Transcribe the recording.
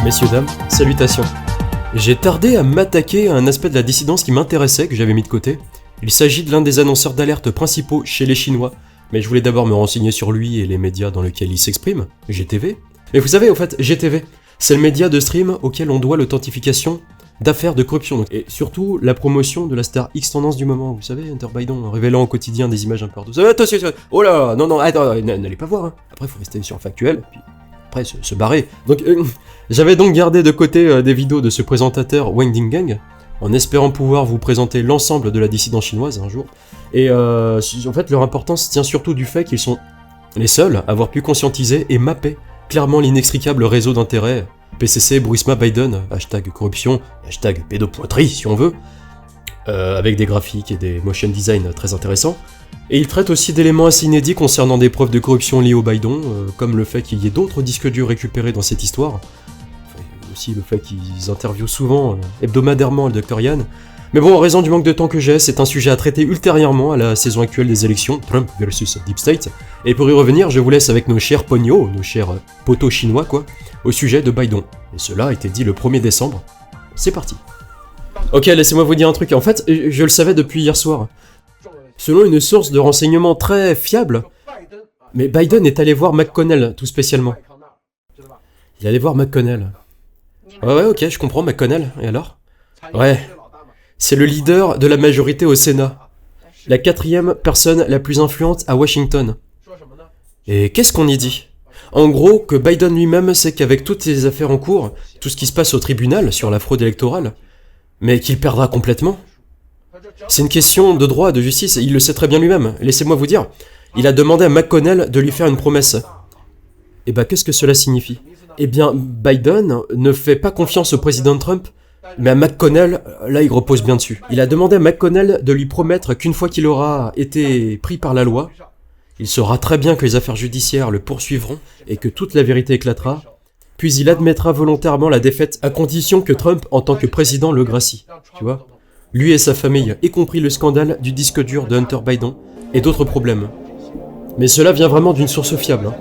Messieurs, dames, salutations. J'ai tardé à m'attaquer à un aspect de la dissidence qui m'intéressait, que j'avais mis de côté. Il s'agit de l'un des annonceurs d'alerte principaux chez les Chinois, mais je voulais d'abord me renseigner sur lui et les médias dans lesquels il s'exprime, GTV. Et vous savez, au fait, GTV, c'est le média de stream auquel on doit l'authentification d'affaires de corruption, et surtout la promotion de la star X tendance du moment, vous savez, Hunter Biden, révélant au quotidien des images un peu hardeuses. Attention, oh là, non, attends, n'allez pas voir, hein. Après, faut rester sur factuel, puis après, se barrer. Donc, j'avais donc gardé de côté des vidéos de ce présentateur Wang Gang, en espérant pouvoir vous présenter l'ensemble de la dissidence chinoise un jour. Et en fait, leur importance tient surtout du fait qu'ils sont les seuls à avoir pu conscientiser et mapper clairement l'inextricable réseau d'intérêts PCC, Burisma, Biden, hashtag corruption, hashtag pédopoiterie si on veut, avec des graphiques et des motion design très intéressants. Et ils traitent aussi d'éléments assez inédits concernant des preuves de corruption liées au Biden, comme le fait qu'il y ait d'autres disques durs récupérés dans cette histoire, enfin, aussi le fait qu'ils interviewent souvent, hebdomadairement, le Dr Yann. Mais bon, en raison du manque de temps que j'ai, c'est un sujet à traiter ultérieurement à la saison actuelle des élections, Trump versus Deep State. Et pour y revenir, je vous laisse avec nos chers pognos, nos chers potos chinois quoi, au sujet de Biden. Et cela a été dit le 1er décembre. C'est parti. Ok, laissez-moi vous dire un truc. En fait, je le savais depuis hier soir. Selon une source de renseignement très fiable, mais Biden est allé voir McConnell, tout spécialement. Il est allé voir McConnell. Ouais, ok, je comprends, McConnell. Et alors? Ouais. C'est le leader de la majorité au Sénat. La 4e personne la plus influente à Washington. Et qu'est-ce qu'on y dit? En gros, que Biden lui-même sait qu'avec toutes ces affaires en cours, tout ce qui se passe au tribunal sur la fraude électorale, mais qu'il perdra complètement. C'est une question de droit, de justice, et il le sait très bien lui-même. Laissez-moi vous dire, il a demandé à McConnell de lui faire une promesse. Et bah qu'est-ce que cela signifie? Eh bien, Biden ne fait pas confiance au président Trump, mais à McConnell, là il repose bien dessus. Il a demandé à McConnell de lui promettre qu'une fois qu'il aura été pris par la loi, il saura très bien que les affaires judiciaires le poursuivront et que toute la vérité éclatera, puis il admettra volontairement la défaite à condition que Trump, en tant que président, le gracie. Tu vois? Lui et sa famille, y compris le scandale du disque dur de Hunter Biden et d'autres problèmes. Mais cela vient vraiment d'une source fiable, hein.